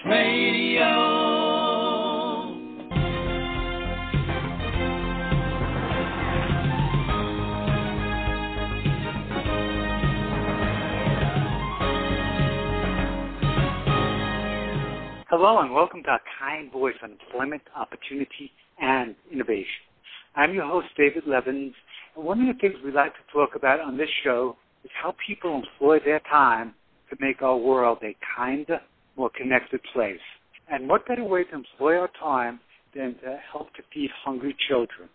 Radio. Hello and welcome to Our Kind Voice on Employment, Opportunity, and Innovation. I'm your host, David Levins, and one of the things we like to talk about on this show is how people employ their time to make our world a kinder, more connected place. And what better way to employ our time than to help to feed hungry children?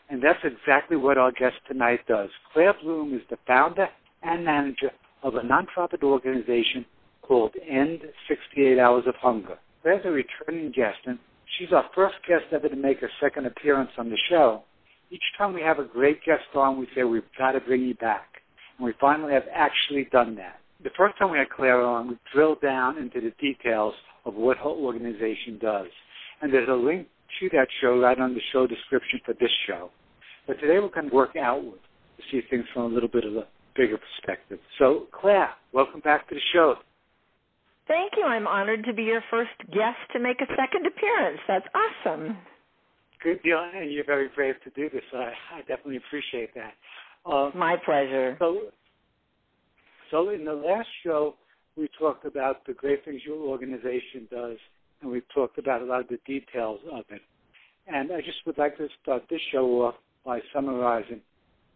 And that's exactly what our guest tonight does. Claire Bloom is the founder and manager of a nonprofit organization called End 68 Hours of Hunger. Claire's a returning guest, and she's our first guest ever to make a second appearance on the show. Each time we have a great guest on, we say, we've got to bring you back. And we finally have actually done that. The first time we had Claire on, we drilled down into the details of what her organization does. And there's a link to that show right on the show description for this show. But today we're going to work outward to see things from a little bit of a bigger perspective. So, Claire, welcome back to the show. Thank you. I'm honored to be your first guest to make a second appearance. That's awesome. Good deal, and you're very brave to do this. I definitely appreciate that. My pleasure. So in the last show, we talked about the great things your organization does, and we talked about a lot of the details of it. And I just would like to start this show off by summarizing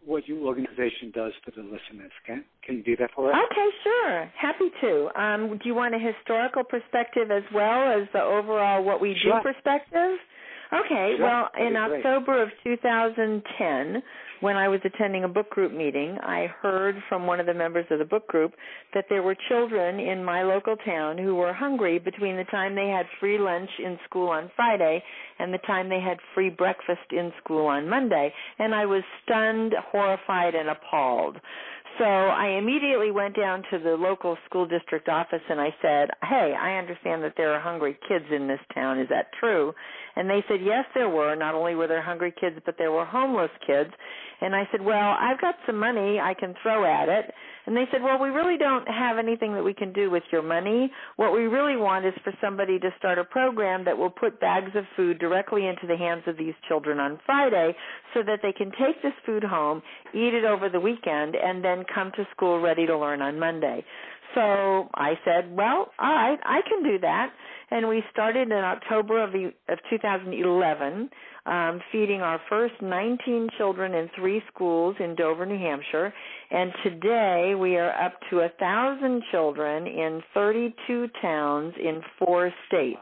what your organization does for the listeners. Can you do that for us? Okay, sure. Happy to. Do you want a historical perspective as well as the overall what we do perspective? Okay, sure. Well, in great. October of 2010, when I was attending a book group meeting, I heard from one of the members of the book group that there were children in my local town who were hungry between the time they had free lunch in school on Friday and the time they had free breakfast in school on Monday. And I was stunned, horrified, and appalled. So I immediately went down to the local school district office and I said, hey, I understand that there are hungry kids in this town. Is that true? And they said, yes, there were. Not only were there hungry kids, but there were homeless kids. And I said, well, I've got some money I can throw at it. And they said, well, we really don't have anything that we can do with your money. What we really want is for somebody to start a program that will put bags of food directly into the hands of these children on Friday so that they can take this food home, eat it over the weekend, and then come to school ready to learn on Monday. So I said, well, all right, I can do that. And we started in October of 2011, feeding our first 19 children in 3 schools in Dover, New Hampshire. And today we are up to 1,000 children in 32 towns in 4 states.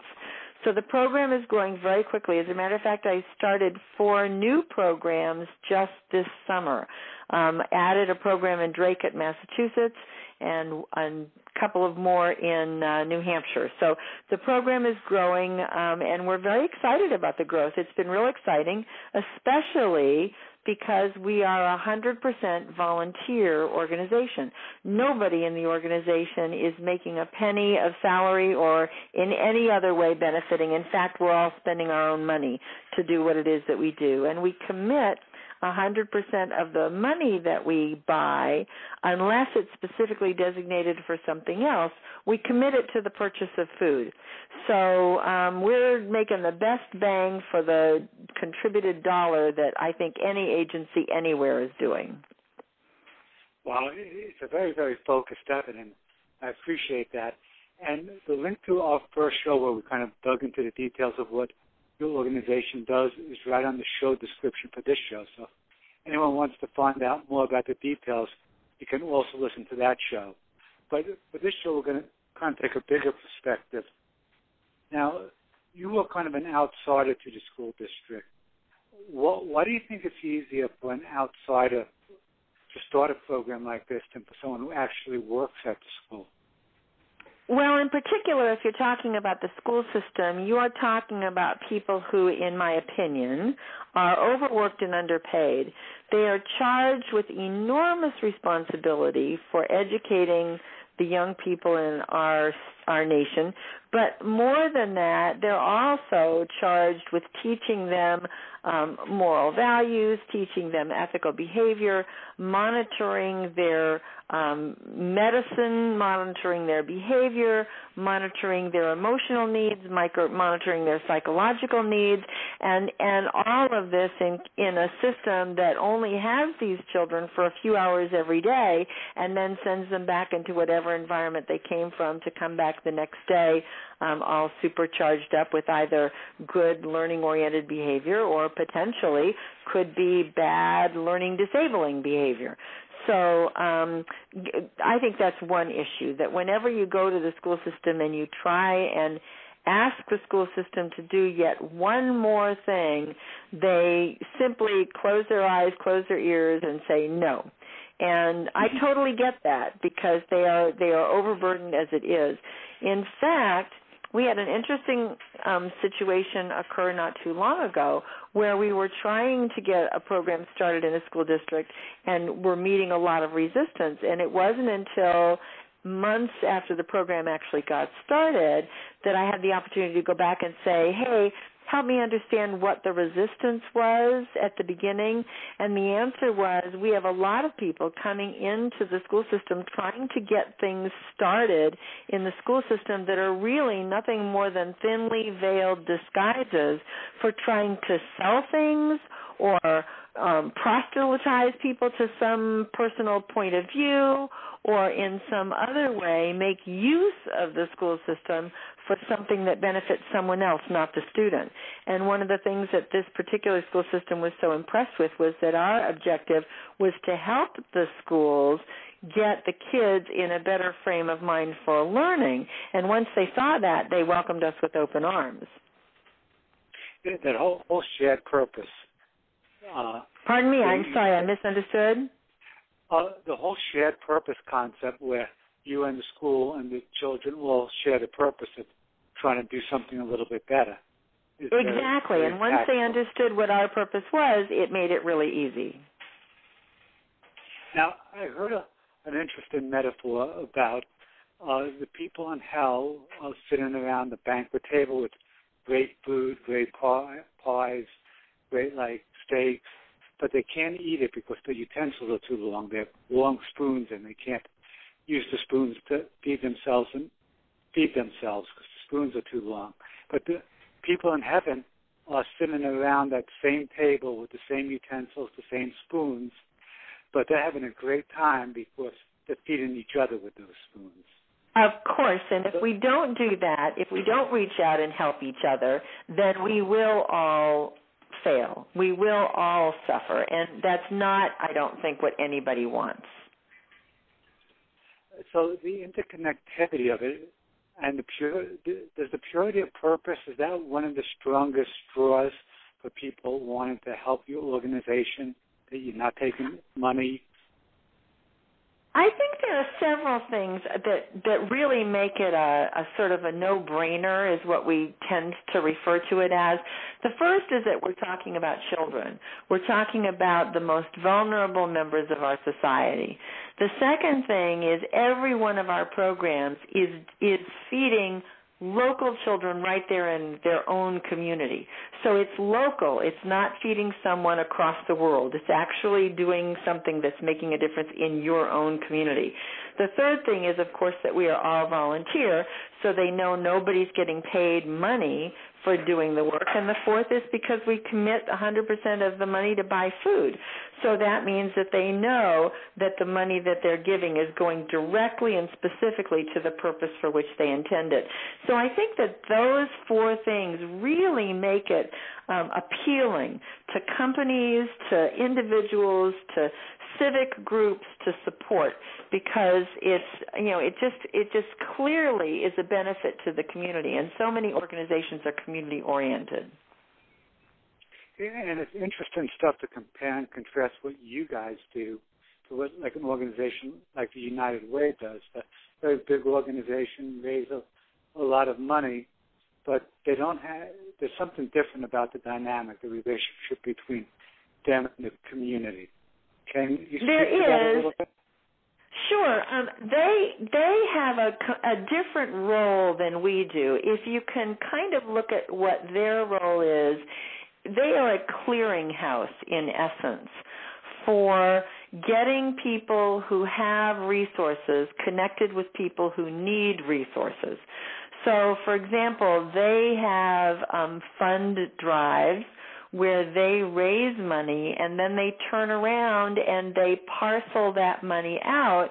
So the program is growing very quickly. As a matter of fact, I started 4 new programs just this summer. Added a program in Draycott, Massachusetts, and a couple of more in New Hampshire. So the program is growing, and we're very excited about the growth. It's been real exciting, especially because we are a 100% volunteer organization. Nobody in the organization is making a penny of salary or in any other way benefiting. In fact, we're all spending our own money to do what it is that we do. And we commit 100% of the money that we buy, unless it's specifically designated for something else, we commit it to the purchase of food. So we're making the best bang for the contributed dollar that I think any agency anywhere is doing. Well, it's a very, very focused effort, and I appreciate that. And the link to our first show where we kind of dug into the details of what your organization does is right on the show description for this show. So if anyone wants to find out more about the details, you can also listen to that show. But for this show, we're going to kind of take a bigger perspective. Now, you were kind of an outsider to the school district. Why do you think it's easier for an outsider to start a program like this than for someone who actually works at the school? Well, in particular, if you're talking about the school system, you are talking about people who, in my opinion, are overworked and underpaid. They are charged with enormous responsibility for educating the young people in our our nation. But more than that, they're also charged with teaching them moral values, teaching them ethical behavior, monitoring their medicine, monitoring their behavior, monitoring their emotional needs, monitoring their psychological needs, and all of this in a system that only has these children for a few hours every day and then sends them back into whatever environment they came from to come back the next day all supercharged up with either good learning-oriented behavior or potentially could be bad learning disabling behavior. So I think that's one issue, that whenever you go to the school system and you try and ask the school system to do yet one more thing, they simply close their eyes, close their ears, and say no. And I totally get that because they are overburdened as it is. In fact, we had an interesting situation occur not too long ago where we were trying to get a program started in a school district and were meeting a lot of resistance. And it wasn't until months after the program actually got started that I had the opportunity to go back and say, hey, help me understand what the resistance was at the beginning. And the answer was, we have a lot of people coming into the school system trying to get things started in the school system that are really nothing more than thinly veiled disguises for trying to sell things or proselytize people to some personal point of view or in some other way make use of the school system for something that benefits someone else, not the student. And one of the things that this particular school system was so impressed with was that our objective was to help the schools get the kids in a better frame of mind for learning. And once they saw that, they welcomed us with open arms. That whole shared purpose. Pardon me, I'm sorry, I misunderstood. The whole shared purpose concept where you and the school and the children will share the purpose of trying to do something a little bit better. Exactly, and once they understood what our purpose was, it made it really easy. Now, I heard an interesting metaphor about the people in hell sitting around the banquet table with great food, great pies, great steaks, but they can't eat it because the utensils are too long. They have long spoons, and they can't use the spoons to feed themselves because the spoons are too long. But the people in heaven are sitting around that same table with the same utensils, the same spoons, but they're having a great time because they're feeding each other with those spoons. Of course, and if we don't do that, if we don't reach out and help each other, then we will all fail. We will all suffer, and that's not, I don't think, what anybody wants. So the interconnectivity of it and does the purity of purpose, is that one of the strongest straws for people wanting to help your organization, that you're not taking money? I think there are several things that really make it a sort of a no-brainer, is what we tend to refer to it as. The first is that we're talking about children. We're talking about the most vulnerable members of our society. The second thing is every one of our programs is feeding local children right there in their own community. So it's local. It's not feeding someone across the world. It's actually doing something that's making a difference in your own community. The third thing is, of course, that we are all volunteer, so they know nobody's getting paid money for doing the work. And the fourth is because we commit 100% of the money to buy food. So that means that they know that the money that they're giving is going directly and specifically to the purpose for which they intend it. So I think that those four things really make it appealing to companies, to individuals, to civic groups to support, because it just clearly is a benefit to the community, and so many organizations are community oriented. Yeah, and it's interesting stuff to compare and contrast what you guys do to what like an organization like the United Way does. A very big organization, raise a lot of money, but they don't have. There's something different about the dynamic, the relationship between them and the community. Can you speak to that a little bit? Sure. They have a different role than we do. If you can kind of look at what their role is, they are a clearinghouse in essence for getting people who have resources connected with people who need resources. So, for example, they have fund drives where they raise money and then they turn around and they parcel that money out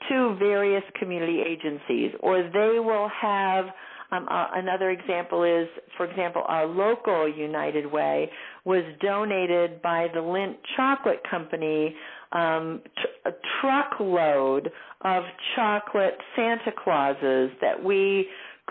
to various community agencies. Or they will have, another example is, for example, our local United Way was donated by the Lindt Chocolate Company a truckload of chocolate Santa Clauses that we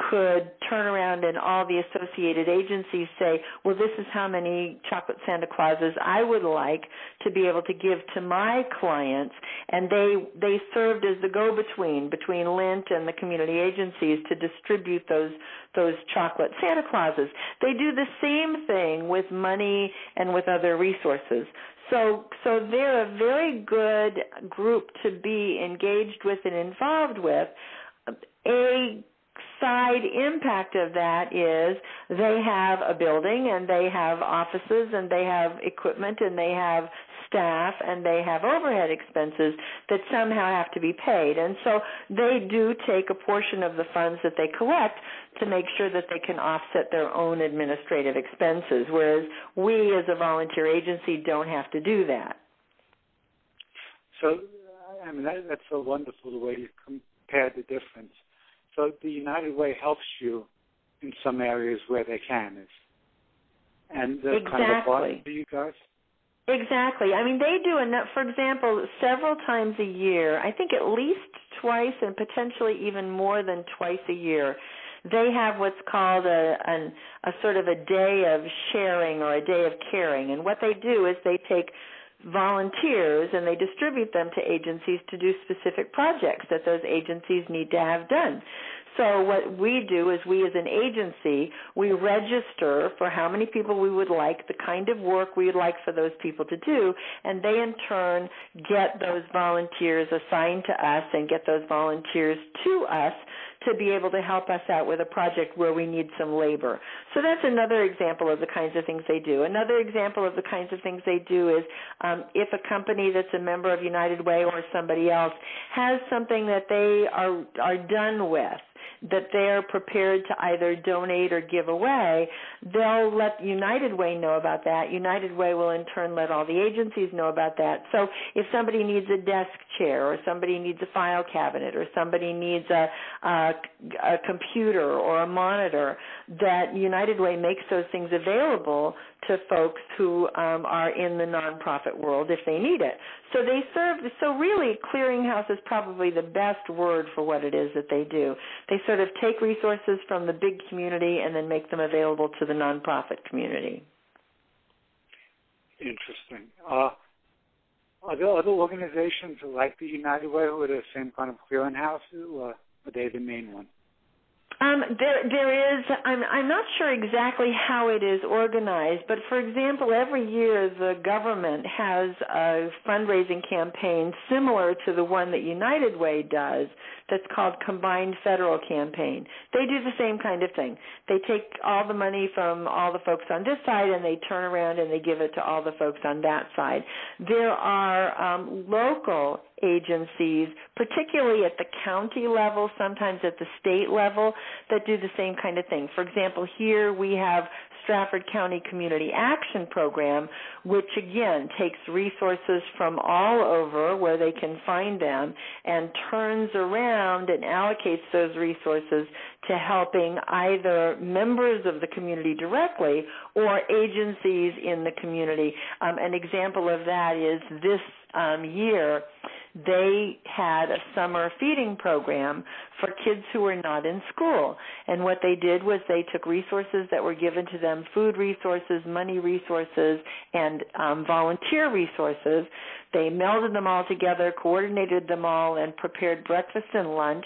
could turn around and all the associated agencies say, well, this is how many chocolate Santa Clauses I would like to be able to give to my clients. And they served as the go-between between Lindt and the community agencies to distribute those chocolate Santa Clauses. They do the same thing with money and with other resources. So they're a very good group to be engaged with and involved with. A side impact of that is they have a building and they have offices and they have equipment and they have staff and they have overhead expenses that somehow have to be paid. And so they do take a portion of the funds that they collect to make sure that they can offset their own administrative expenses, whereas we as a volunteer agency don't have to do that. So, I mean, that's so wonderful the way you compare the difference. So the United Way helps you in some areas where they can. And kind of a bargain for you guys? Exactly. I mean, they do, for example, several times a year, I think at least twice and potentially even more than twice a year, they have what's called a sort of a day of sharing or a day of caring. And what they do is they take volunteers and they distribute them to agencies to do specific projects that those agencies need to have done. So what we do is we as an agency, we register for how many people we would like, the kind of work we would like for those people to do, and they in turn get those volunteers assigned to us and get those volunteers to us to be able to help us out with a project where we need some labor. So that's another example of the kinds of things they do. Another example of the kinds of things they do is if a company that's a member of United Way or somebody else has something that they are done with, that they're prepared to either donate or give away, they'll let United Way know about that. United Way will in turn let all the agencies know about that. So if somebody needs a desk chair or somebody needs a file cabinet or somebody needs a computer or a monitor, that United Way makes those things available to folks who are in the nonprofit world if they need it. So they serve, so really clearinghouse is probably the best word for what it is that they do. They sort of take resources from the big community and then make them available to the nonprofit community. Interesting. Are there other organizations like the United Way who are the same kind of clearinghouse, or are they the main one? There is, I'm not sure exactly how it is organized, but for example, every year the government has a fundraising campaign similar to the one that United Way does that's called Combined Federal Campaign. They do the same kind of thing. They take all the money from all the folks on this side and they turn around and they give it to all the folks on that side. There are local agencies, particularly at the county level, sometimes at the state level, that do the same kind of thing. For example, here we have Stratford County Community Action Program, which again takes resources from all over where they can find them and turns around and allocates those resources to helping either members of the community directly or agencies in the community. An example of that is this year they had a summer feeding program for kids who were not in school. And what they did was they took resources that were given to them, food resources, money resources, and volunteer resources. They melded them all together, coordinated them all, and prepared breakfast and lunch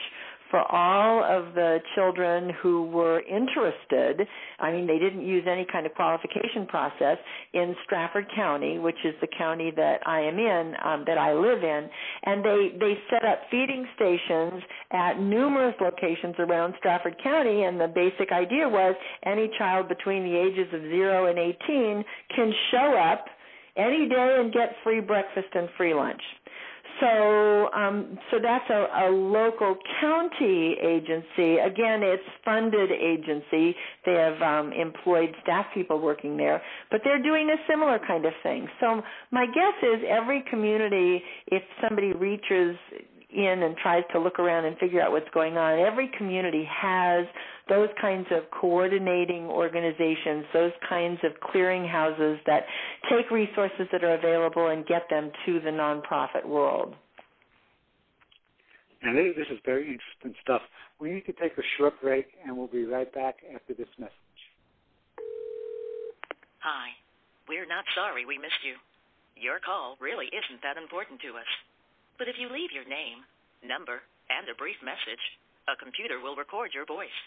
for all of the children who were interested. I mean, they didn't use any kind of qualification process in Stratford County, which is the county that I am in, that I live in, and they set up feeding stations at numerous locations around Stratford County, and the basic idea was any child between the ages of 0 and 18 can show up any day and get free breakfast and free lunch. So that's a local county agency. Again, it's funded agency. They have employed staff people working there, but they're doing a similar kind of thing. So my guess is every community, if somebody reaches in and tries to look around and figure out what's going on, every community has those kinds of coordinating organizations, those kinds of clearinghouses that take resources that are available and get them to the nonprofit world. And this is very interesting stuff. We need to take a short break, and we'll be right back after this message. Hi. We're not sorry we missed you. Your call really isn't that important to us. But if you leave your name, number, and a brief message, a computer will record your voice,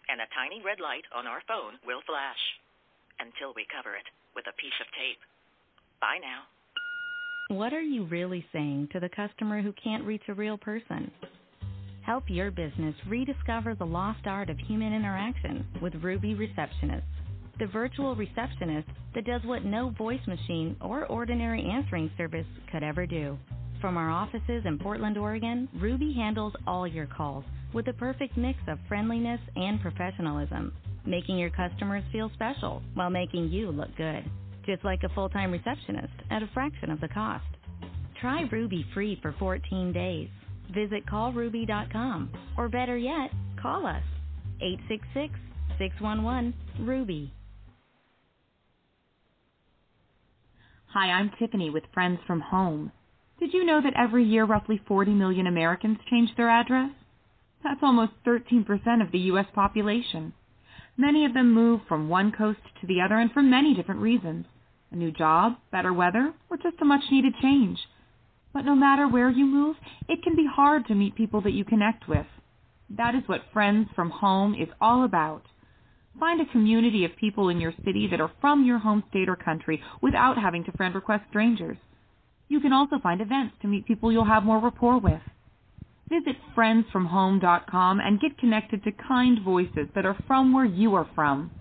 and a tiny red light on our phone will flash until we cover it with a piece of tape. Bye now. What are you really saying to the customer who can't reach a real person? Help your business rediscover the lost art of human interaction with Ruby Receptionist, the virtual receptionist that does what no voice machine or ordinary answering service could ever do. From our offices in Portland, Oregon, Ruby handles all your calls with the perfect mix of friendliness and professionalism, making your customers feel special while making you look good, just like a full-time receptionist at a fraction of the cost. Try Ruby free for 14 days. Visit callruby.com, or better yet, call us, 866-611-RUBY. Hi, I'm Tiffany with Friends from Home. Did you know that every year roughly 40 million Americans change their address? That's almost 13% of the U.S. population. Many of them move from one coast to the other and for many different reasons. A new job, better weather, or just a much-needed change. But no matter where you move, it can be hard to meet people that you connect with. That is what Friends from Home is all about. Find a community of people in your city that are from your home state or country without having to friend request strangers. You can also find events to meet people you'll have more rapport with. Visit friendsfromhome.com and get connected to kind voices that are from where you are from.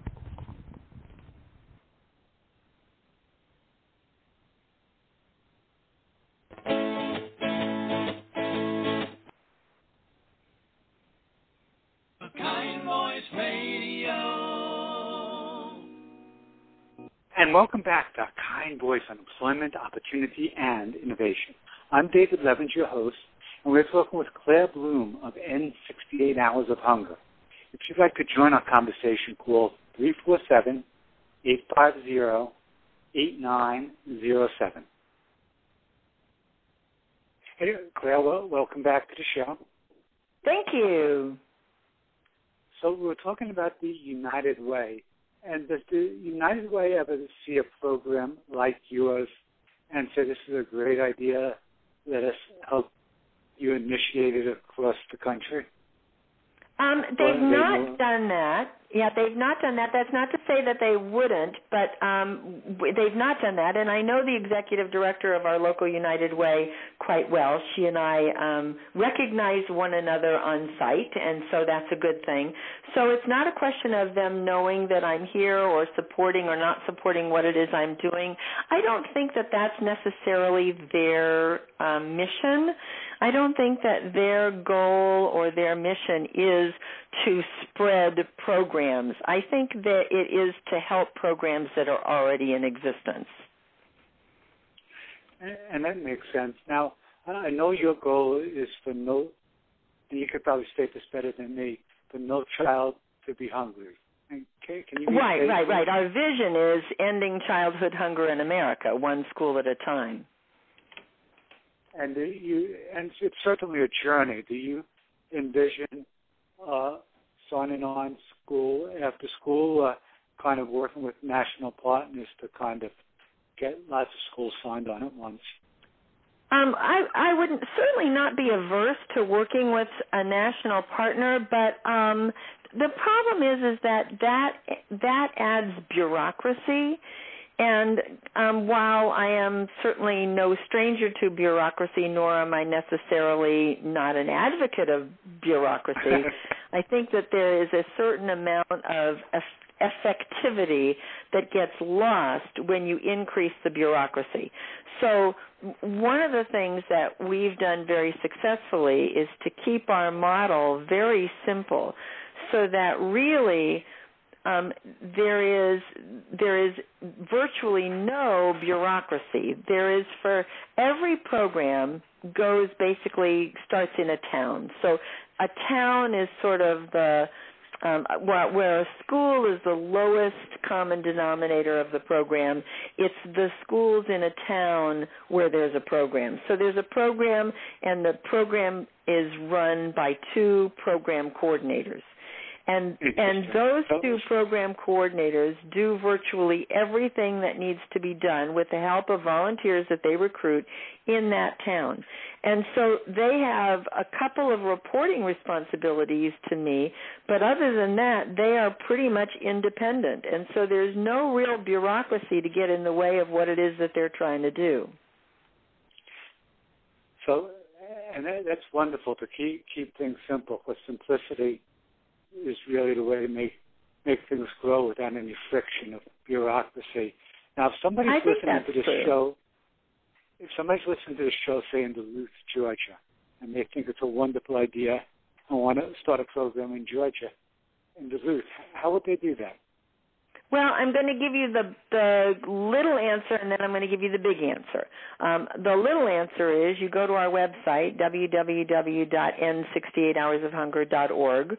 Kind Voice Radio. And welcome back to Kind Voice on Employment, Opportunity, and Innovation. I'm David Levins, your host, and we're talking with Claire Bloom of N68 Hours of Hunger. If you'd like to join our conversation, call 347-850-8907. Hey, Claire, welcome back to the show. Thank you. So we're talking about the United Way. And does the United Way ever see a program like yours and say, this is a great idea, let us help you initiate it across the country? They've not done that. Yeah, they've not done that. That's not to say that they wouldn't, but they've not done that. And I know the executive director of our local United Way quite well. She and I recognize one another on site, and so that's a good thing. So it's not a question of them knowing that I'm here or supporting or not supporting what it is I'm doing. I don't think that that's necessarily their mission. I don't think that their goal or their mission is to spread programs. I think that it is to help programs that are already in existence. And that makes sense. Now, I know your goal is for you could probably state this better than me, for no child to be hungry. Can you Right. Our vision is ending childhood hunger in America, one school at a time. And it's certainly a journey. Do you envision signing on after school, kind of working with national partners to kind of get lots of schools signed on at once? I would certainly not be averse to working with a national partner, but the problem is that adds bureaucracy. And while I am certainly no stranger to bureaucracy, nor am I necessarily not an advocate of bureaucracy, I think that there is a certain amount of effectivity that gets lost when you increase the bureaucracy. So one of the things that we've done very successfully is to keep our model very simple so that really there is virtually no bureaucracy. There is, for every program starts in a town. So a town is sort of where a school is the lowest common denominator of the program. It's the schools in a town where there's a program. So there's a program, and the program is run by 2 program coordinators. And those 2 program coordinators do virtually everything that needs to be done with the help of volunteers that they recruit in that town. And so they have a couple of reporting responsibilities to me, but other than that, they are pretty much independent. And so there's no real bureaucracy to get in the way of what it is that they're trying to do. So, and that's wonderful to keep things simple, because simplicity is really the way to make things grow without any friction of bureaucracy. Now, if somebody's listening to this show, say in Duluth, Georgia, and they think it's a wonderful idea and want to start a program in Georgia, in Duluth, how would they do that? Well, I'm going to give you the little answer, and then I'm going to give you the big answer. The little answer is you go to our website, www.end68hoursofhunger.org,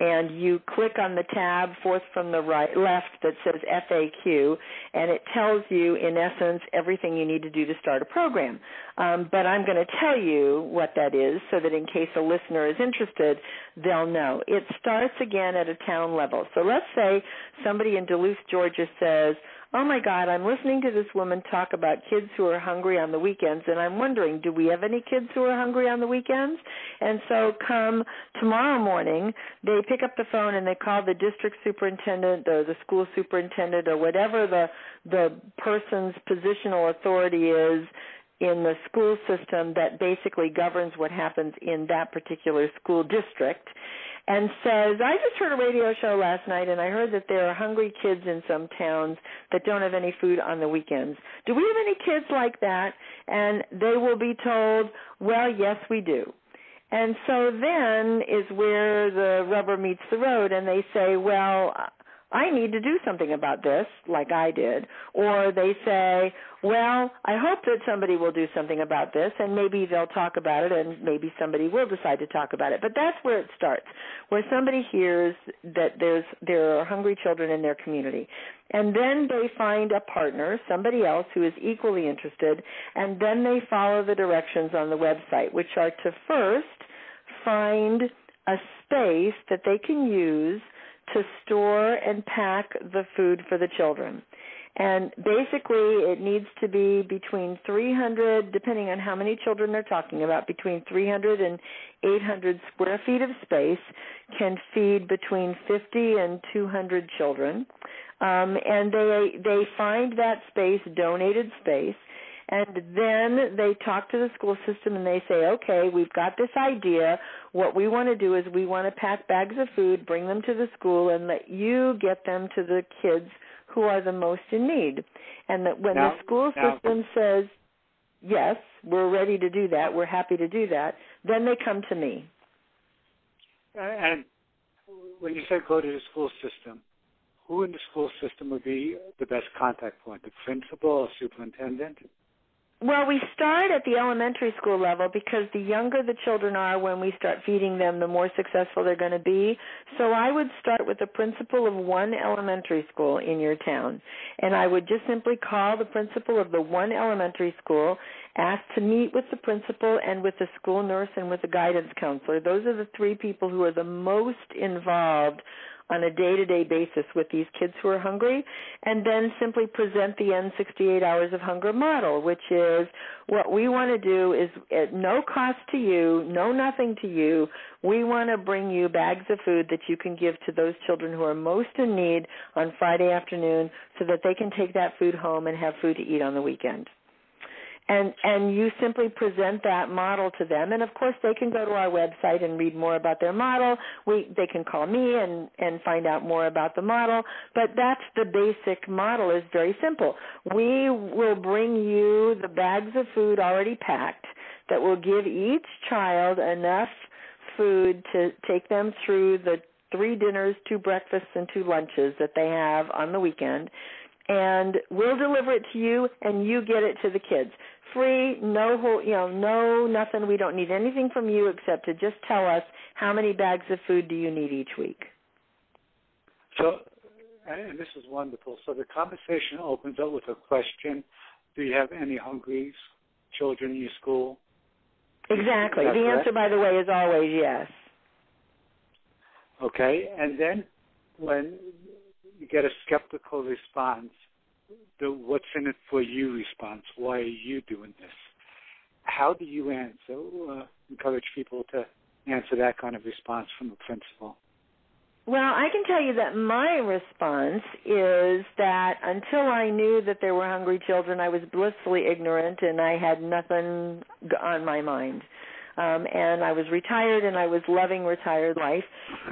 and you click on the tab fourth from the left that says FAQ, and it tells you, in essence, everything you need to do to start a program. But I'm going to tell you what that is so that in case a listener is interested, they'll know. It starts again at a town level. So let's say somebody in Duluth, Georgia says, oh, my God, I'm listening to this woman talk about kids who are hungry on the weekends, and I'm wondering, do we have any kids who are hungry on the weekends? And so come tomorrow morning, they pick up the phone and they call the district superintendent or the school superintendent or whatever the person's positional authority is in the school system that basically governs what happens in that particular school district, and says, I just heard a radio show last night, and I heard that there are hungry kids in some towns that don't have any food on the weekends. Do we have any kids like that? And they will be told, well, yes, we do. And so then is where the rubber meets the road, and they say, well, I need to do something about this, like I did. Or they say, well, I hope that somebody will do something about this, and maybe they'll talk about it, and maybe somebody will decide to talk about it. But that's where it starts, where somebody hears that there are hungry children in their community. And then they find a partner, somebody else who is equally interested, and then they follow the directions on the website, which are to first find a space that they can use to store and pack the food for the children. And basically it needs to be between 300, depending on how many children they're talking about, between 300 and 800 square feet of space can feed between 50 and 200 children. And they find that space, donated space, and then they talk to the school system and they say, okay, we've got this idea. What we want to do is we want to pack bags of food, bring them to the school, and let you get them to the kids who are the most in need. And that when the school system says, yes, we're ready to do that, we're happy to do that, then they come to me. And when you say go to the school system, who in the school system would be the best contact point, the principal or superintendent? Well, we start at the elementary school level because the younger the children are when we start feeding them, the more successful they're going to be. So I would start with the principal of one elementary school in your town, and I would just simply call the principal of the one elementary school, ask to meet with the principal and with the school nurse and with the guidance counselor. Those are the 3 people who are the most involved on a day-to-day basis with these kids who are hungry, and then simply present the End 68 Hours of Hunger model, which is what we want to do is at no cost to you, no nothing to you, we want to bring you bags of food that you can give to those children who are most in need on Friday afternoon so that they can take that food home and have food to eat on the weekend. And you simply present that model to them, and of course they can go to our website and read more about their model. They can call me and find out more about the model, but that's the basic model. Is very simple. We will bring you the bags of food already packed that will give each child enough food to take them through the 3 dinners, 2 breakfasts, and 2 lunches that they have on the weekend, and we'll deliver it to you, and you get it to the kids. Free, no nothing. We don't need anything from you except to just tell us how many bags of food do you need each week. So, and this is wonderful. So the conversation opens up with a question: do you have any hungry children in your school? Exactly. The answer, by the way, is always yes. Okay, and then when you get a skeptical response, the what's in it for you response, why are you doing this? How do you encourage people to answer that kind of response from a principal? Well, I can tell you that my response is that until I knew that there were hungry children, I was blissfully ignorant and I had nothing on my mind. And I was retired and I was loving retired life.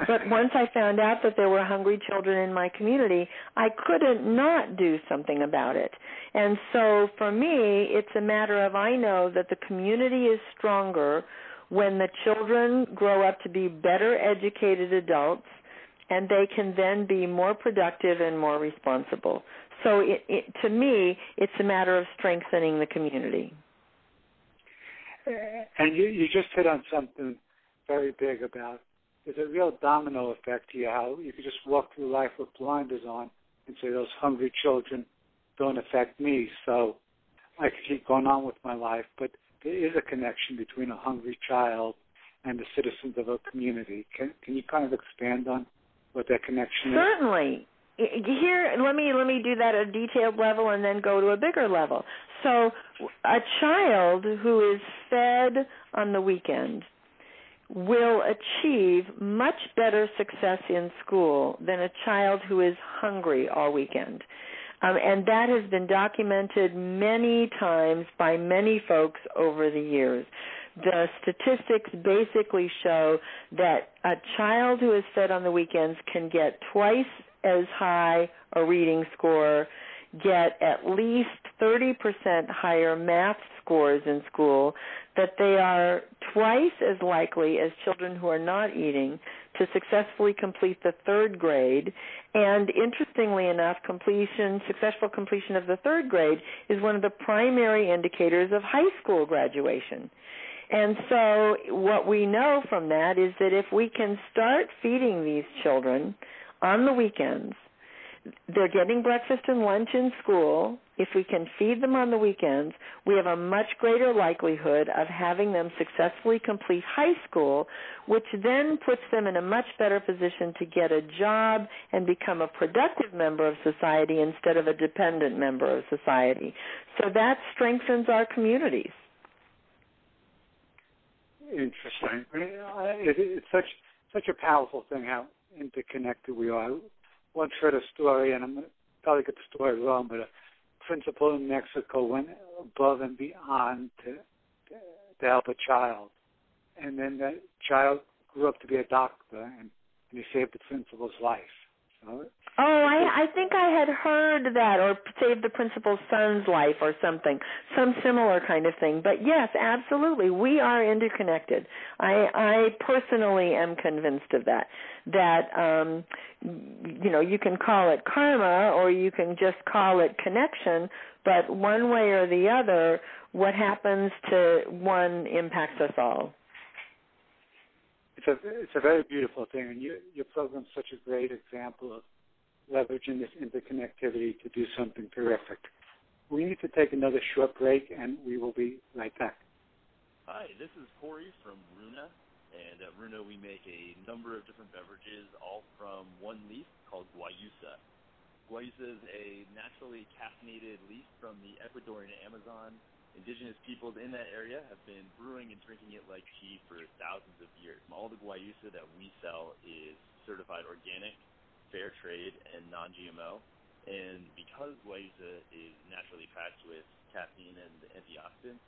But once I found out that there were hungry children in my community, I couldn't not do something about it. And so for me, it's a matter of I know that the community is stronger when the children grow up to be better educated adults, and they can then be more productive and more responsible. So to me, it's a matter of strengthening the community. And you just hit on something very big about there's a real domino effect here, how you could just walk through life with blinders on and say those hungry children don't affect me, so I could keep going on with my life. But there is a connection between a hungry child and the citizens of a community. Can you kind of expand on what that connection is? Certainly. Here, let me do that at a detailed level and then go to a bigger level. So a child who is fed on the weekend will achieve much better success in school than a child who is hungry all weekend. And that has been documented many times by many folks over the years. The statistics basically show that a child who is fed on the weekends can get twice as high a reading score, get at least 30% higher math scores in school, that they are twice as likely as children who are not eating to successfully complete the 3rd grade. And interestingly enough, successful completion of the 3rd grade is one of the primary indicators of high school graduation. And so what we know from that is that if we can start feeding these children on the weekends, they're getting breakfast and lunch in school. If we can feed them on the weekends, we have a much greater likelihood of having them successfully complete high school, which then puts them in a much better position to get a job and become a productive member of society instead of a dependent member of society. So that strengthens our communities. Interesting. It's such a powerful thing how interconnected we are. I once heard a story, and I'm going to probably get the story wrong, but a principal in Mexico went above and beyond to help a child. And then that child grew up to be a doctor, and he saved the principal's life. So, I think I had heard that, or saved the principal's son's life or something, some similar kind of thing. But yes, absolutely, we are interconnected. I personally am convinced of that. That, you can call it karma or you can just call it connection, but one way or the other, what happens to one impacts us all. It's a very beautiful thing, and your program is such a great example of leveraging this interconnectivity to do something terrific. We need to take another short break, and we will be right back. Hi, this is Corey from Runa, and at Runa we make a number of different beverages, all from one leaf called guayusa. Guayusa is a naturally caffeinated leaf from the Ecuadorian Amazon. Indigenous peoples in that area have been brewing and drinking it like tea for thousands of years. All the guayusa that we sell is certified organic, fair trade, and non-GMO. And because guayusa is naturally packed with caffeine and antioxidants,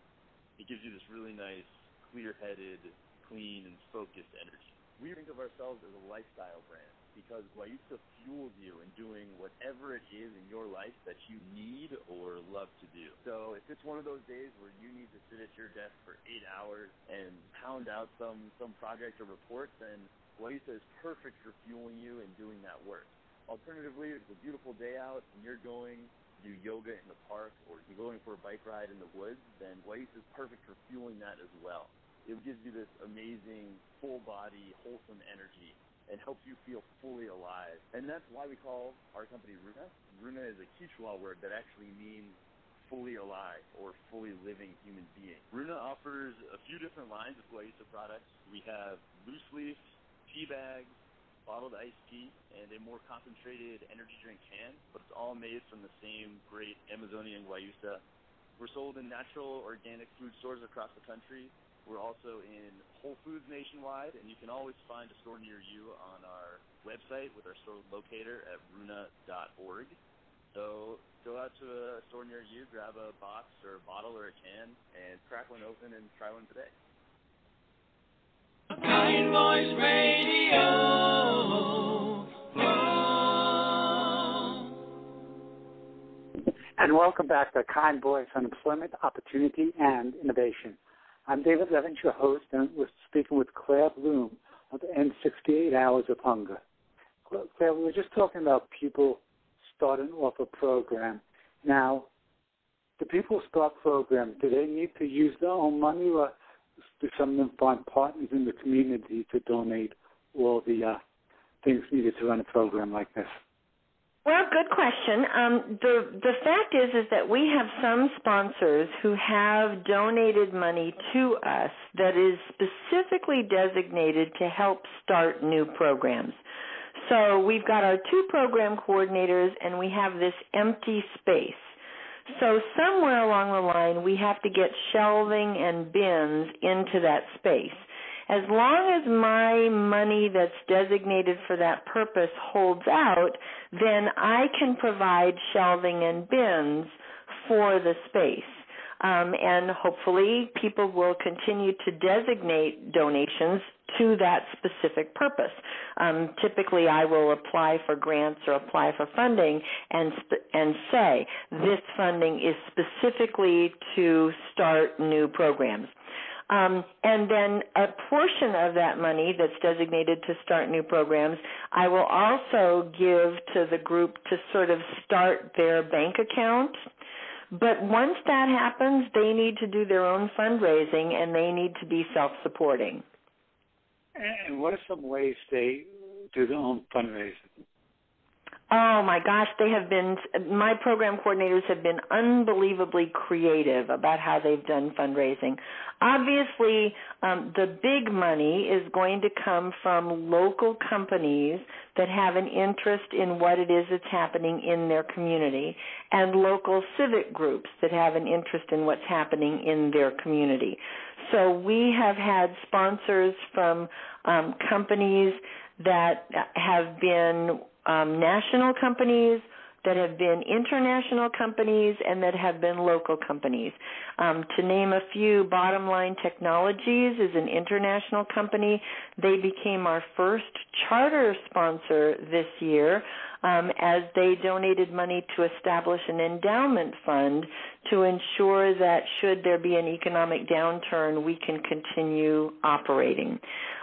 it gives you this really nice, clear-headed, clean, and focused energy. We think of ourselves as a lifestyle brand because guayusa fuels you in doing whatever it is in your life that you need or love to do. So if it's one of those days where you need to sit at your desk for 8 hours and pound out some project or report, then guayusa is perfect for fueling you and doing that work. Alternatively, it's a beautiful day out and you're going to do yoga in the park or you're going for a bike ride in the woods, then guayusa is perfect for fueling that as well. It gives you this amazing, full-body, wholesome energy and helps you feel fully alive. And that's why we call our company Runa. Runa is a Quechua word that actually means fully alive or fully living human being. Runa offers a few different lines of guayusa products. We have loose leaf, tea bags, bottled iced tea, and a more concentrated energy drink can, but it's all made from the same great Amazonian guayusa. We're sold in natural, organic food stores across the country. We're also in Whole Foods nationwide, and you can always find a store near you on our website with our store locator at runa.org. So go out to a store near you, grab a box or a bottle or a can, and crack one open and try one today. Kind Voice Radio. And welcome back to Kind Voice on Employment, Opportunity, and Innovation. I'm David Levins, your host, and we're speaking with Claire Bloom of the End 68 Hours of Hunger. Claire, we were just talking about people starting off a program. Now, the people start programs, do they need to use their own money, or do some of them find partners in the community to donate all the things needed to run a program like this? Well, good question. The fact is that we have some sponsors who have donated money to us that is specifically designated to help start new programs. So we've got our 2 program coordinators, and we have this empty space. So somewhere along the line, we have to get shelving and bins into that space. As long as my money that's designated for that purpose holds out, then I can provide shelving and bins for the space. And hopefully people will continue to designate donations to that specific purpose. Typically, I will apply for grants or apply for funding and say this funding is specifically to start new programs. And then a portion of that money that's designated to start new programs, I will also give to the group to sort of start their bank account. But once that happens, they need to do their own fundraising, and they need to be self-supporting. And what are some ways they do their own fundraising? Oh, my gosh, my program coordinators have been unbelievably creative about how they've done fundraising. Obviously, the big money is going to come from local companies that have an interest in what it is that's happening in their community, and local civic groups that have an interest in what's happening in their community. So we have had sponsors from companies that have been national companies, that have been international companies, and that have been local companies. To name a few, Bottom Line Technologies is an international company. They became our first charter sponsor this year as they donated money to establish an endowment fund to ensure that should there be an economic downturn, we can continue operating.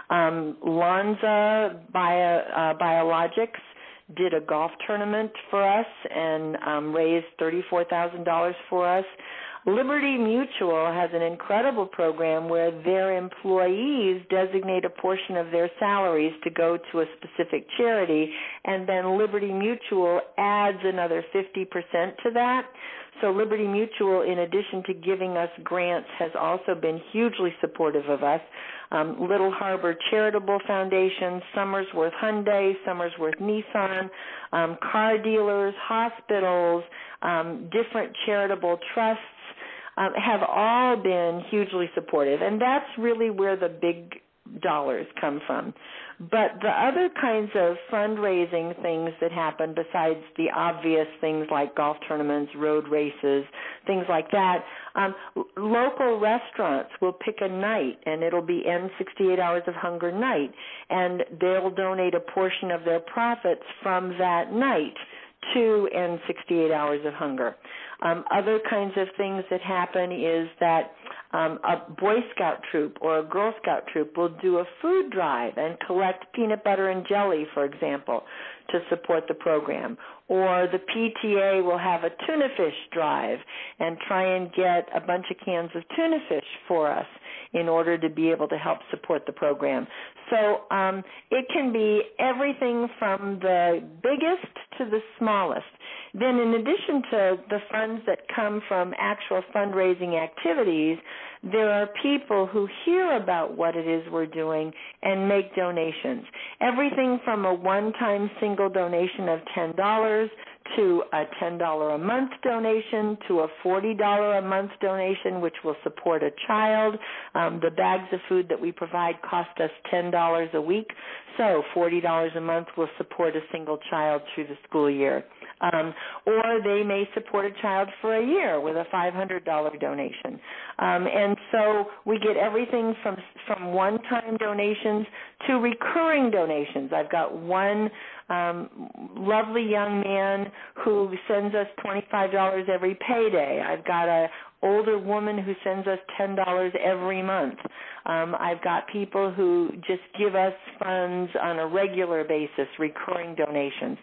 Lonza Biologics did a golf tournament for us and raised $34,000 for us. Liberty Mutual has an incredible program where their employees designate a portion of their salaries to go to a specific charity, and then Liberty Mutual adds another 50% to that. So Liberty Mutual, in addition to giving us grants, has also been hugely supportive of us. Little Harbor Charitable Foundation, Somersworth Hyundai, Somersworth Nissan, car dealers, hospitals, different charitable trusts have all been hugely supportive, and that's really where the big dollars come from. But the other kinds of fundraising things that happen besides the obvious things like golf tournaments, road races, things like that, local restaurants will pick a night, and it'll be End 68 Hours of Hunger night, and they'll donate a portion of their profits from that night to End 68 Hours of Hunger. Other kinds of things that happen is that a Boy Scout troop or a Girl Scout troop will do a food drive and collect peanut butter and jelly, for example, to support the program. Or the PTA will have a tuna fish drive and try and get a bunch of cans of tuna fish for us in order to be able to help support the program. So it can be everything from the biggest to the smallest. Then in addition to the funds that come from actual fundraising activities, there are people who hear about what it is we're doing and make donations. Everything from a one-time single donation of $10 to a $10 a month donation to a $40 a month donation, which will support a child. The bags of food that we provide cost us $10 a week, so $40 a month will support a single child through the school year. Or they may support a child for a year with a $500 donation. And so we get everything from one-time donations to recurring donations. I've got one lovely young man who sends us $25 every payday. I've got a older woman who sends us $10 every month. I've got people who just give us funds on a regular basis, recurring donations.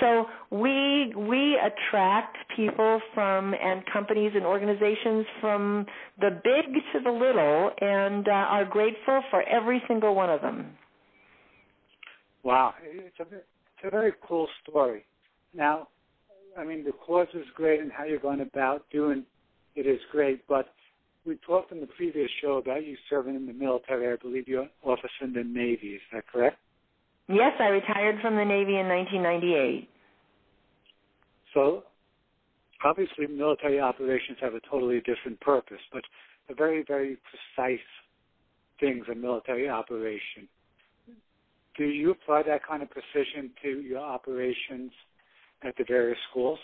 So we attract people from and companies and organizations from the big to the little, and are grateful for every single one of them. Wow, it's a very cool story. Now, I mean, the cause is great, and how you're going about doing it is great, but we talked in the previous show about you serving in the military. I believe you're an officer in the Navy. Is that correct? Yes, I retired from the Navy in 1998. So, obviously, military operations have a totally different purpose, but a very, very precise things in military operation. Do you apply that kind of precision to your operations at the various schools?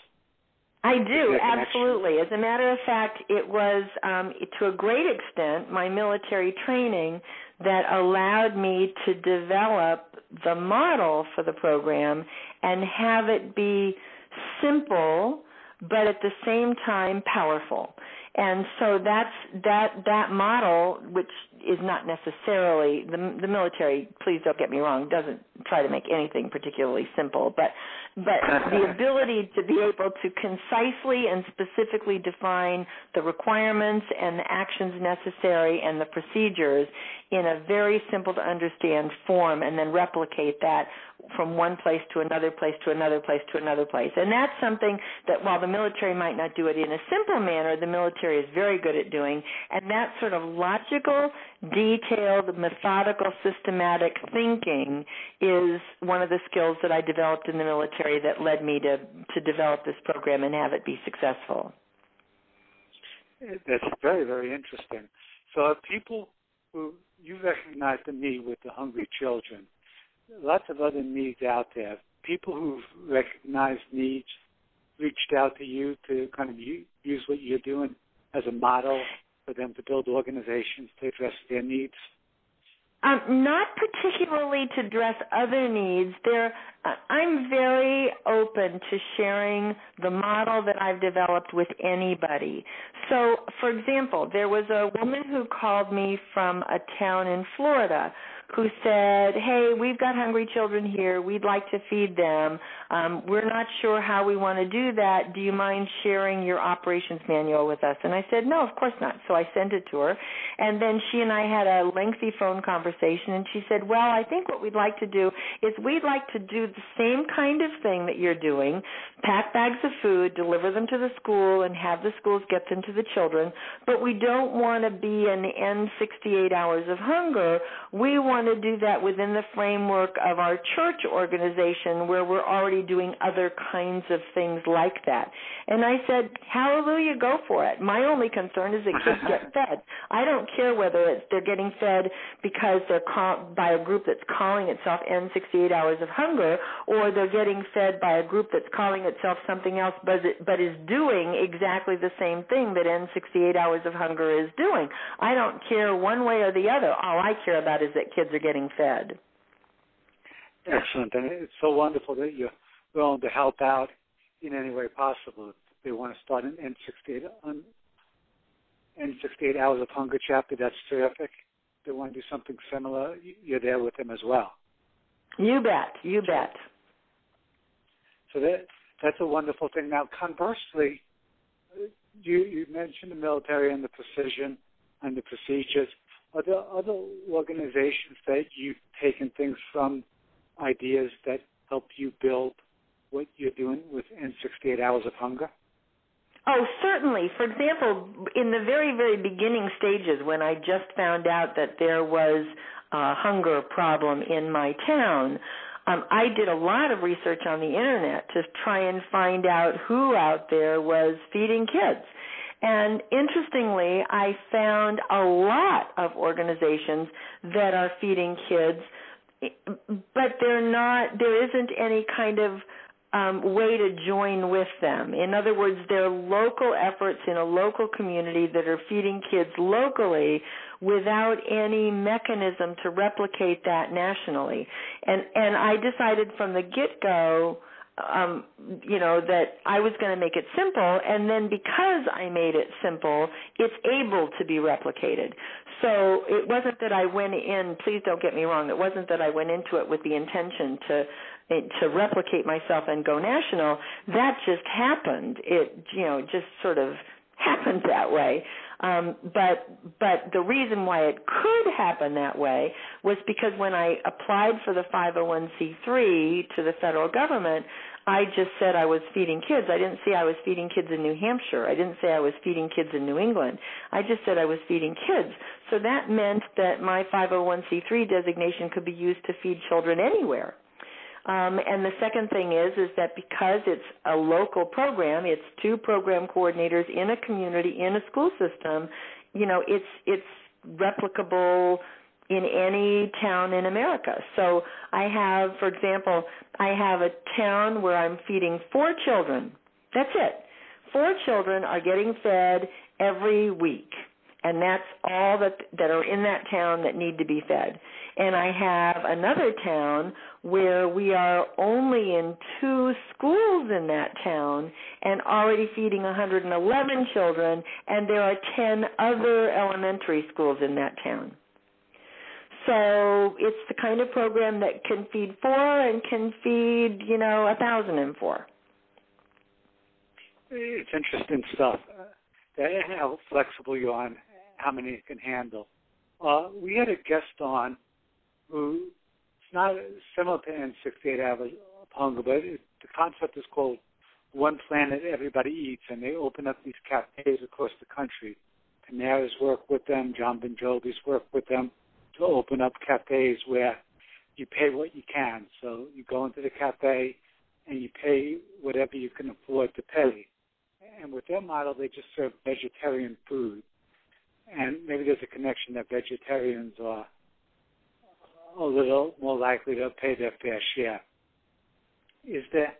I do, absolutely. As a matter of fact, it was, to a great extent, my military training that allowed me to develop the model for the program and have it be simple, but at the same time powerful. And so that model, which is not necessarily, the military, please don't get me wrong, doesn't try to make anything particularly simple, but the ability to be able to concisely and specifically define the requirements and the actions necessary and the procedures in a very simple to understand form, and then replicate that from one place to another place to another place to another place. And that's something that while the military might not do it in a simple manner, the military is very good at doing. And that sort of logical, detailed, methodical, systematic thinking is one of the skills that I developed in the military that led me to develop this program and have it be successful. That's very, very interesting. So people who, you recognize the need with the hungry children, lots of other needs out there. People who've recognized needs reached out to you to kind of use what you're doing as a model for them to build organizations to address their needs? Not particularly to address other needs. I'm very open to sharing the model that I've developed with anybody. So, for example, there was a woman who called me from a town in Florida who said, hey, we've got hungry children here. We'd like to feed them. We're not sure how we want to do that. Do you mind sharing your operations manual with us? And I said, no, of course not. So I sent it to her. And then she and I had a lengthy phone conversation, and she said, well, I think what we'd like to do is we'd like to do the same kind of thing that you're doing, pack bags of food, deliver them to the school, and have the schools get them to the children, but we don't want to be an end 68 hours of hunger. We want to do that within the framework of our church organization where we're already doing other kinds of things like that. And I said, hallelujah, go for it. My only concern is that kids get fed. I don't care whether they're getting fed because they're by a group that's calling itself End 68 Hours of Hunger, or they're getting fed by a group that's calling itself something else but is doing exactly the same thing that End 68 Hours of Hunger is doing. I don't care one way or the other. All I care about is that kids are getting fed. Excellent. And it's so wonderful that you're willing to help out in any way possible. If they want to start an End 68 Hours of Hunger chapter, that's terrific. If they want to do something similar, you're there with them as well. You bet. You bet. So that's a wonderful thing. Now, conversely, you mentioned the military and the precision and the procedures. Are there other organizations that you've taken things from, ideas that help you build what you're doing with End 68 Hours of Hunger? Oh, certainly. For example, in the very, very beginning stages when I just found out that there was a hunger problem in my town, I did a lot of research on the Internet to try and find out who out there was feeding kids. And interestingly, I found a lot of organizations that are feeding kids, but there isn't any kind of way to join with them. In other words, they're local efforts in a local community that are feeding kids locally without any mechanism to replicate that nationally. And I decided from the get-go, that I was going to make it simple, and then because I made it simple, it's able to be replicated. So it wasn't that I went in, please don't get me wrong, it wasn't that I went into it with the intention to replicate myself and go national. That just happened. It, just sort of happened that way. But the reason why it could happen that way was because when I applied for the 501c3 to the federal government, I just said I was feeding kids. I didn't say I was feeding kids in New Hampshire. I didn't say I was feeding kids in New England. I just said I was feeding kids. So that meant that my 501c3 designation could be used to feed children anywhere. And the second thing is that because it's a local program, it's 2 program coordinators in a community, in a school system, it's replicable in any town in America. So I have, for example, I have a town where I'm feeding 4 children. That's it. 4 children are getting fed every week. And that's all that are in that town that need to be fed. And I have another town where we are only in 2 schools in that town and already feeding 111 children, and there are 10 other elementary schools in that town. So it's the kind of program that can feed 4 and can feed, 1,004. It's interesting stuff. How flexible you are and how many it can handle. We had a guest on who it's not similar to End 68 Hours of Hunger, but the concept is called One Planet Everybody Eats, and they open up these cafes across the country. Panera's work with them, John Bon Jovi's work with them to open up cafes where you pay what you can. So you go into the cafe and you pay whatever you can afford to pay. And with their model, they just serve vegetarian food. And maybe there's a connection that vegetarians are a little more likely to pay their fair share. Is there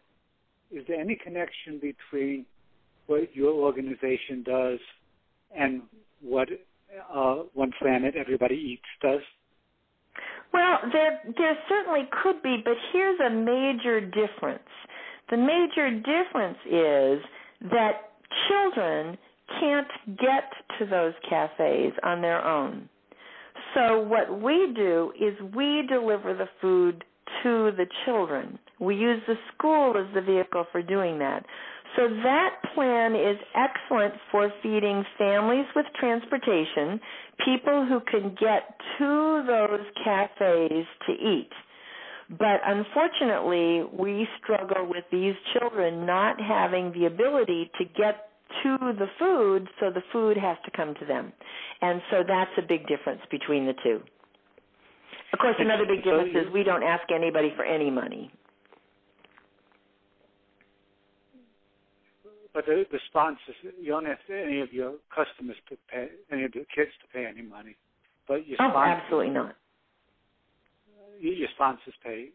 any connection between what your organization does and what One Planet Everybody Eats does? Well, there certainly could be, but here's a major difference. The major difference is that children can't get to those cafes on their own. so what we do is we deliver the food to the children. We use the school as the vehicle for doing that. So that plan is excellent for feeding families with transportation, people who can get to those cafes to eat. But unfortunately, we struggle with these children not having the ability to get to the food, so the food has to come to them. And so that's a big difference between the two. Of course, another big difference is we don't ask anybody for any money. But the sponsors, you don't ask any of your customers to pay, any of your kids to pay any money. But your sponsors, absolutely not. Your sponsors pay.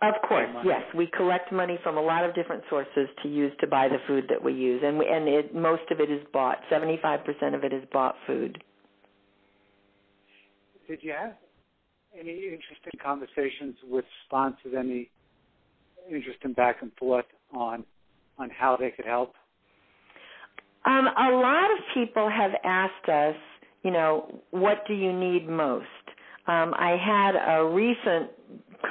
Of course, yes. We collect money from a lot of different sources to use to buy the food that we use, and most of it is bought. 75% of it is bought food. Did you have any interesting conversations with sponsors? Any interesting back and forth on how they could help? A lot of people have asked us, what do you need most? I had a recent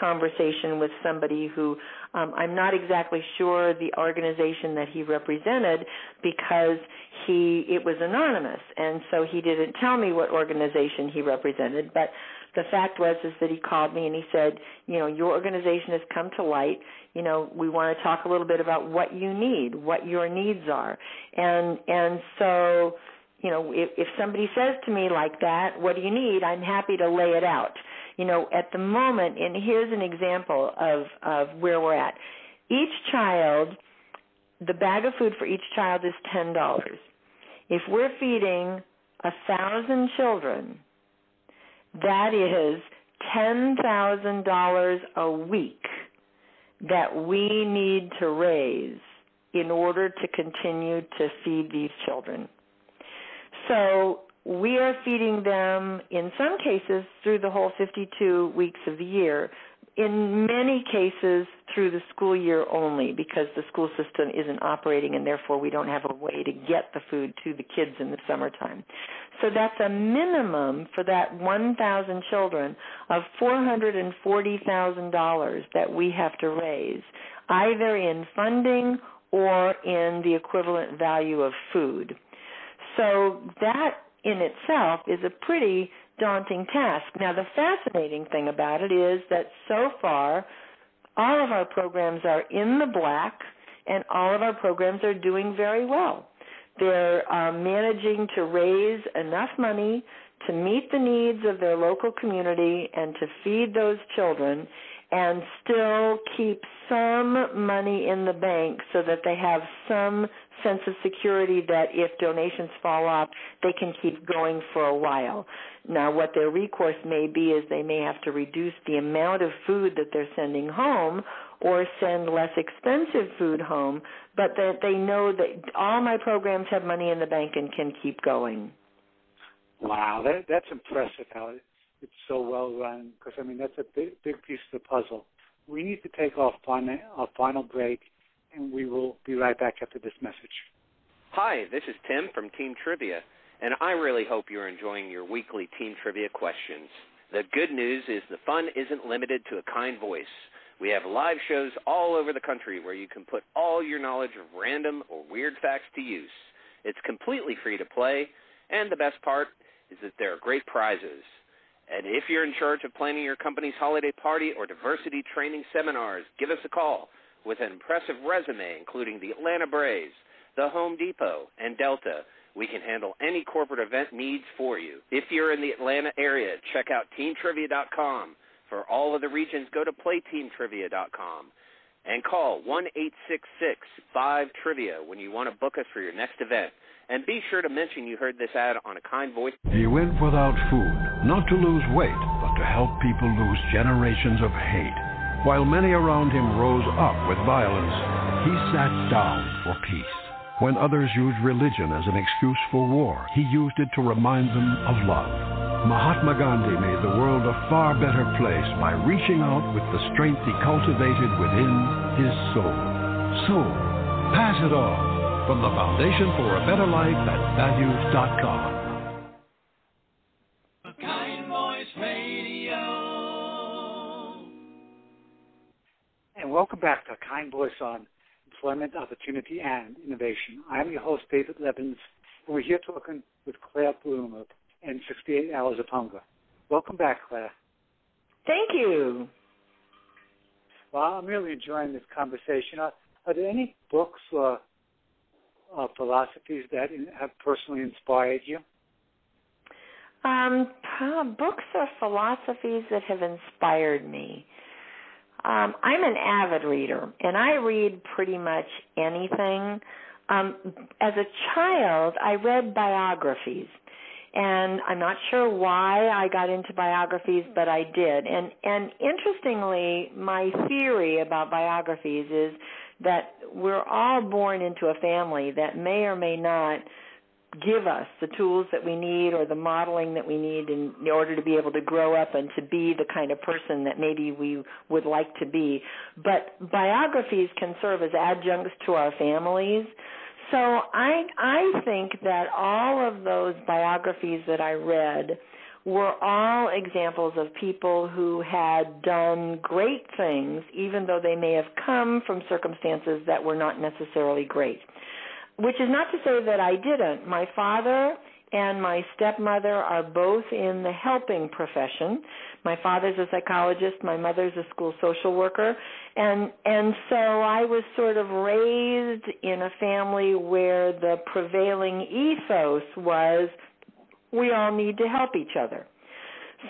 conversation with somebody who I'm not exactly sure the organization that he represented because it was anonymous, and so he didn't tell me what organization he represented. But the fact is that he called me and he said, your organization has come to light. We want to talk a little bit about what you need, what your needs are, and so. If somebody says to me like that, what do you need, I'm happy to lay it out. At the moment, and here's an example of where we're at. Each child, the bag of food for each child is $10. If we're feeding 1,000 children, that is $10,000 a week that we need to raise in order to continue to feed these children. So we are feeding them, in some cases, through the whole 52 weeks of the year, in many cases through the school year only, because the school system isn't operating and therefore we don't have a way to get the food to the kids in the summertime. So that's a minimum for that 1,000 children of $440,000 that we have to raise, either in funding or in the equivalent value of food. So that in itself is a pretty daunting task. Now, the fascinating thing about it is that so far all of our programs are in the black and all of our programs are doing very well. They're managing to raise enough money to meet the needs of their local community and to feed those children and still keep some money in the bank so that they have some sense of security that if donations fall off, they can keep going for a while. Now, what their recourse may be is they may have to reduce the amount of food that they're sending home or send less expensive food home, but that they know that all my programs have money in the bank and can keep going. Wow, that's impressive how it's so well run, because, that's a big piece of the puzzle. We need to take our final break, and we will be right back after this message. Hi, this is Tim from Team Trivia, and I really hope you're enjoying your weekly Team Trivia questions. The good news is the fun isn't limited to a kind voice. We have live shows all over the country where you can put all your knowledge of random or weird facts to use. It's completely free to play, and the best part is that there are great prizes. And if you're in charge of planning your company's holiday party or diversity training seminars, give us a call with an impressive resume, including the Atlanta Braves, the Home Depot, and Delta. We can handle any corporate event needs for you. If you're in the Atlanta area, check out teamtrivia.com. For all of the regions, go to playteamtrivia.com. And call 1-866-5-TRIVIA when you want to book us for your next event. And be sure to mention you heard this ad on a kind voice. He went without food, not to lose weight, but to help people lose generations of hate. While many around him rose up with violence, he sat down for peace. When others used religion as an excuse for war, he used it to remind them of love. Mahatma Gandhi made the world a far better place by reaching out with the strength he cultivated within his soul. So, pass it on. From the Foundation for a Better Life at values.com. A kind voice. back to A Kind Voice on Employment, Opportunity, and Innovation. I'm your host, David Levins, and we're here talking with Claire Bloom of End 68 Hours of Hunger. Welcome back, Claire. Thank you. Well, I'm really enjoying this conversation. Are there any books or philosophies that have personally inspired you? Books or philosophies that have inspired me. I'm an avid reader, and I read pretty much anything. As a child, I read biographies, and I'm not sure why I got into biographies, but I did. And interestingly, my theory about biographies is that we're all born into a family that may or may not give us the tools that we need or the modeling that we need in order to be able to grow up and to be the kind of person that maybe we would like to be. But biographies can serve as adjuncts to our families. So I think that all of those biographies that I read were all examples of people who had done great things, even though they may have come from circumstances that were not necessarily great. Which is not to say that I didn't. My father and my stepmother are both in the helping profession. My father's a psychologist, my mother's a school social worker, and so I was sort of raised in a family where the prevailing ethos was we all need to help each other.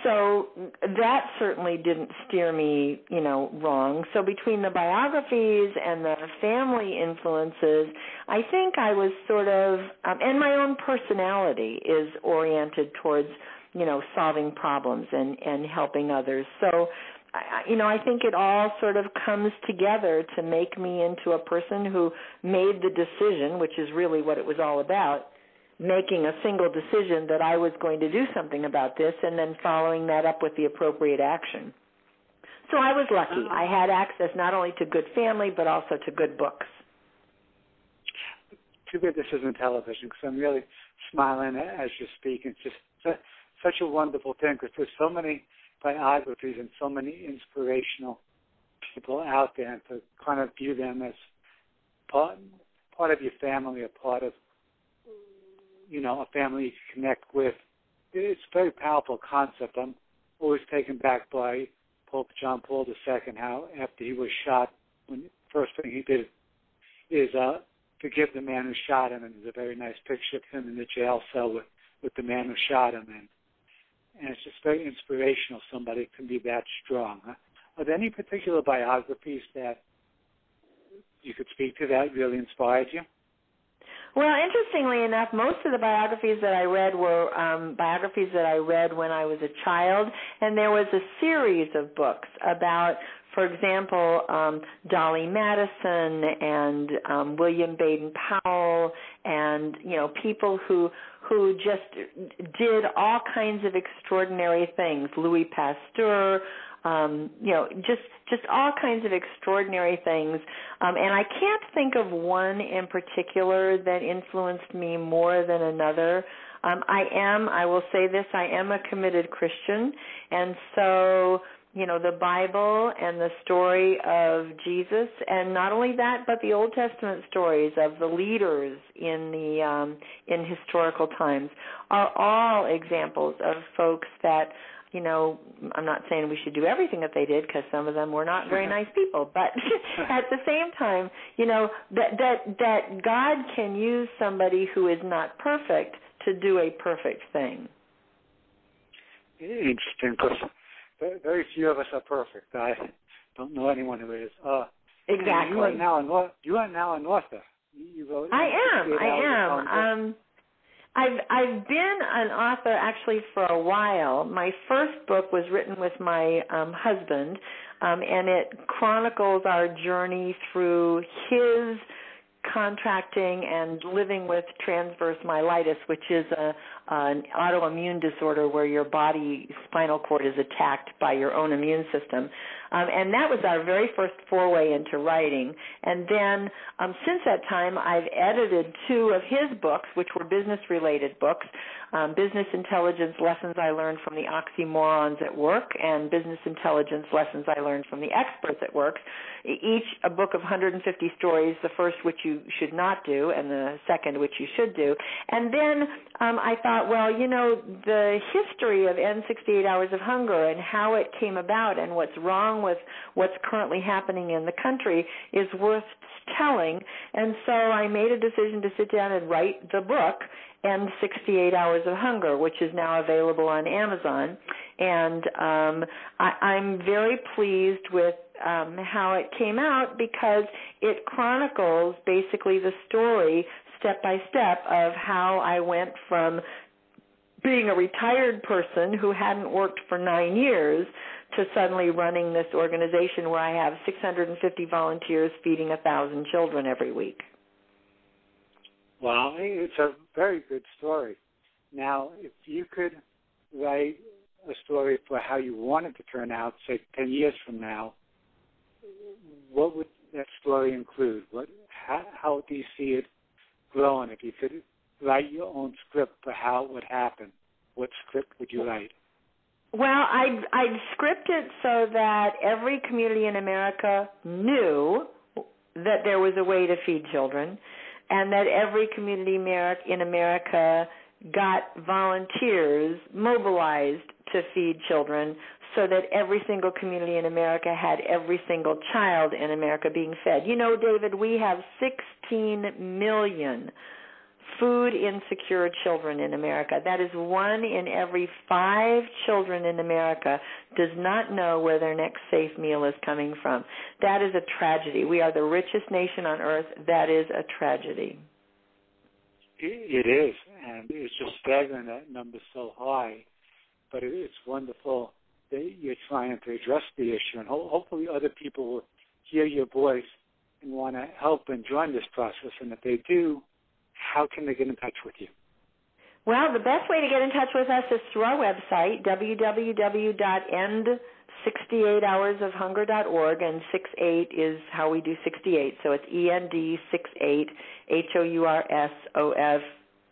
So that certainly didn't steer me, wrong. So between the biographies and the family influences, I think I was sort of, and my own personality is oriented towards, solving problems and helping others. So, I think it all sort of comes together to make me into a person who made the decision, which is really what it was all about, making a single decision that I was going to do something about this and then following that up with the appropriate action. So I was lucky. I had access not only to good family but also to good books. Too bad this isn't television because I'm really smiling as you speak. It's just such a wonderful thing because there's so many biographies and so many inspirational people out there, and to kind of view them as part of your family, a part of a family you can connect with. It's a very powerful concept. I'm always taken back by Pope John Paul II, how after he was shot, when the first thing he did is forgive the man who shot him, and there's a very nice picture of him in the jail cell with the man who shot him. And it's just very inspirational somebody can be that strong. Are there any particular biographies that you could speak to that really inspired you? Well, interestingly enough, most of the biographies that I read were biographies that I read when I was a child, and there was a series of books about, for example, Dolly Madison and William Baden-Powell, and people who just did all kinds of extraordinary things. Louis Pasteur. Just all kinds of extraordinary things. And I can't think of one in particular that influenced me more than another. I will say this, I am a committed Christian, and so, the Bible and the story of Jesus, and not only that, but the Old Testament stories of the leaders in historical times are all examples of folks that, I'm not saying we should do everything that they did because some of them were not very nice people, but at the same time, that God can use somebody who is not perfect to do a perfect thing. Interesting, because very few of us are perfect. I don't know anyone who is. Exactly. You are now an author. You wrote. I am. I've been an author actually for a while. My first book was written with my husband, and it chronicles our journey through his contracting and living with transverse myelitis, which is an autoimmune disorder where your body spinal cord is attacked by your own immune system. And that was our very first foray into writing. And then since that time, I've edited 2 of his books, which were business-related books, Business Intelligence Lessons I Learned from the Oxymorons at Work and Business Intelligence Lessons I Learned from the Experts at Work, each a book of 150 stories, the first which you should not do and the second which you should do. And then I thought, well, the history of End 68 Hours of Hunger and how it came about and what's wrong with what's currently happening in the country is worth telling. And so I made a decision to sit down and write the book, End 68 Hours of Hunger, which is now available on Amazon. And I'm very pleased with how it came out because it chronicles basically the story step by step of how I went from being a retired person who hadn't worked for 9 years to suddenly running this organization where I have 650 volunteers feeding 1,000 children every week. Well, it's a very good story. Now, if you could write a story for how you want it to turn out, say 10 years from now, what would that story include? How do you see it growing? If you could write your own script for how it would happen, what script would you write? Well, I'd script it so that every community in America knew that there was a way to feed children, and that every community in America got volunteers mobilized to feed children so that every single community in America had every single child in America being fed. David, we have 16 million food insecure children in America. That is 1 in every 5 children in America does not know where their next safe meal is coming from. That is a tragedy. We are the richest nation on earth. That is a tragedy. It is, and it's just staggering that number's so high. But it's wonderful that you're trying to address the issue, and hopefully other people will hear your voice and want to help and join this process. And if they do, how can they get in touch with you? Well, the best way to get in touch with us is through our website, www.end68hoursofhunger.org, and 68 is how we do 68, so it's END68,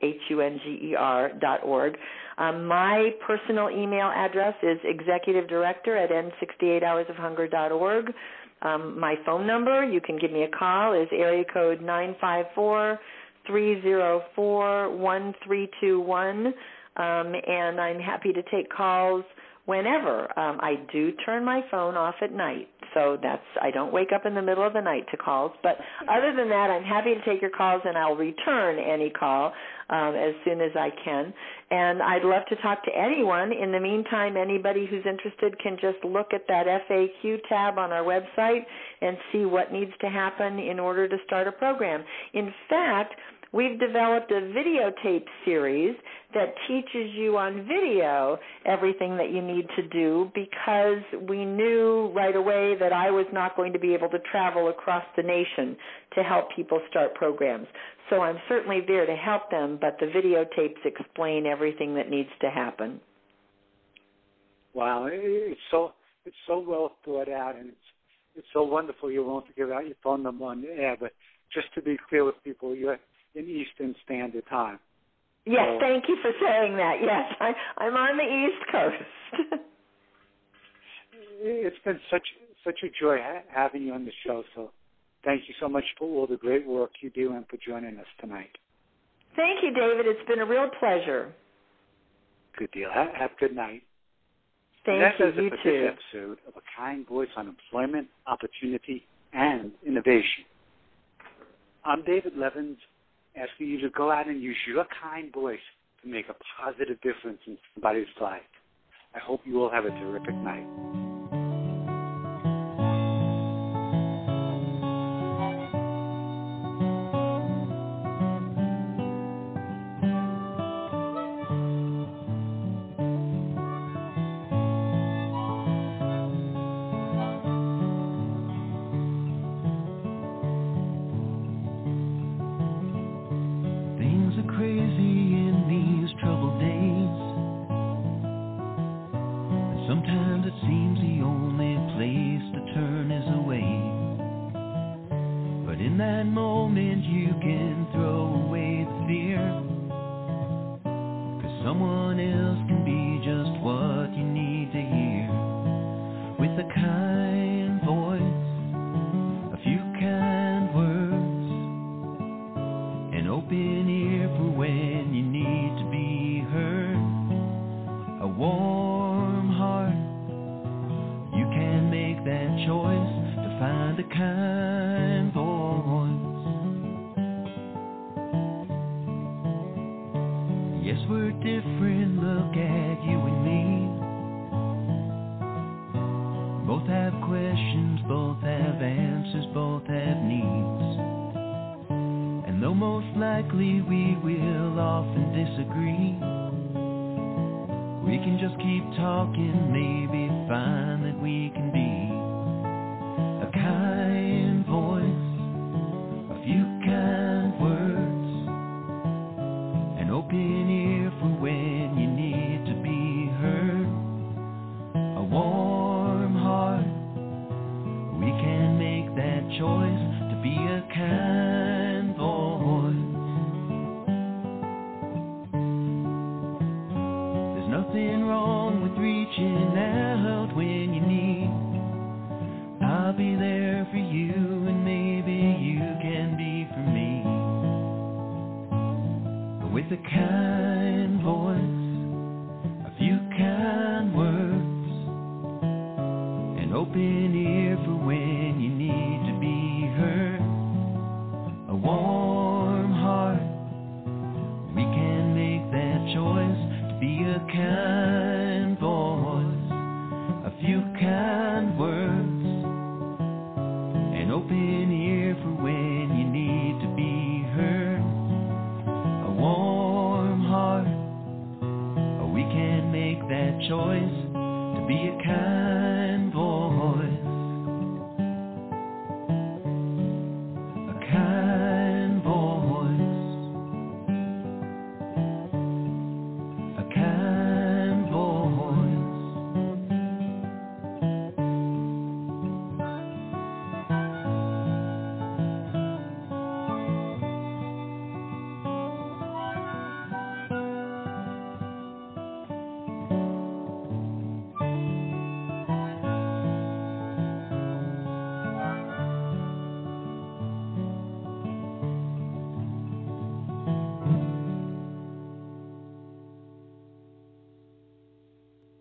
HOURSOFHUNGER.org. My personal email address is executivedirector@end68hoursofhunger.org. My phone number, you can give me a call, is area code 954-304-1321, and I'm happy to take calls whenever. I do turn my phone off at night, so I don't wake up in the middle of the night to calls. But other than that, I'm happy to take your calls, and I'll return any call as soon as I can. And I'd love to talk to anyone. In the meantime, anybody who's interested can just look at that FAQ tab on our website and see what needs to happen in order to start a program. In fact, we've developed a videotape series that teaches you on video everything that you need to do because we knew right away that I was not going to be able to travel across the nation to help people start programs. So I'm certainly there to help them, but the videotapes explain everything that needs to happen. Wow, it's so well thought out, and it's so wonderful you're willing to give out your phone number on the air. But just to be clear with people, you're in Eastern Standard Time. Yes, so, thank you for saying that. Yes, I'm on the East Coast. It's been such a joy having you on the show. So thank you so much for all the great work you do and for joining us tonight. Thank you, David. It's been a real pleasure. Good deal. Have a good night. Thank you. You too. This episode of A Kind Voice on Employment, Opportunity, and Innovation. I'm David Levins, asking you to go out and use your kind voice to make a positive difference in somebody's life. I hope you all have a terrific night. Sometimes it seems that moment you can throw away the fear, 'cause someone else can be just what you need to hear. With a kind voice, a few kind words, an open ear for when you need to be heard, a warm heart. You can make that choice to find a kind voice. Yes, we're different, look at you and me. Both have questions, both have answers, both have needs. And though most likely we will often disagree, we can just keep talking, maybe find that we can be a kind voice, a few kind words, an open ear for when you need to be heard, a warm heart. We can make that choice to be a kind voice. There's nothing wrong with reaching out when you need. I'll be there for you, and maybe you can be for me. With a kind voice,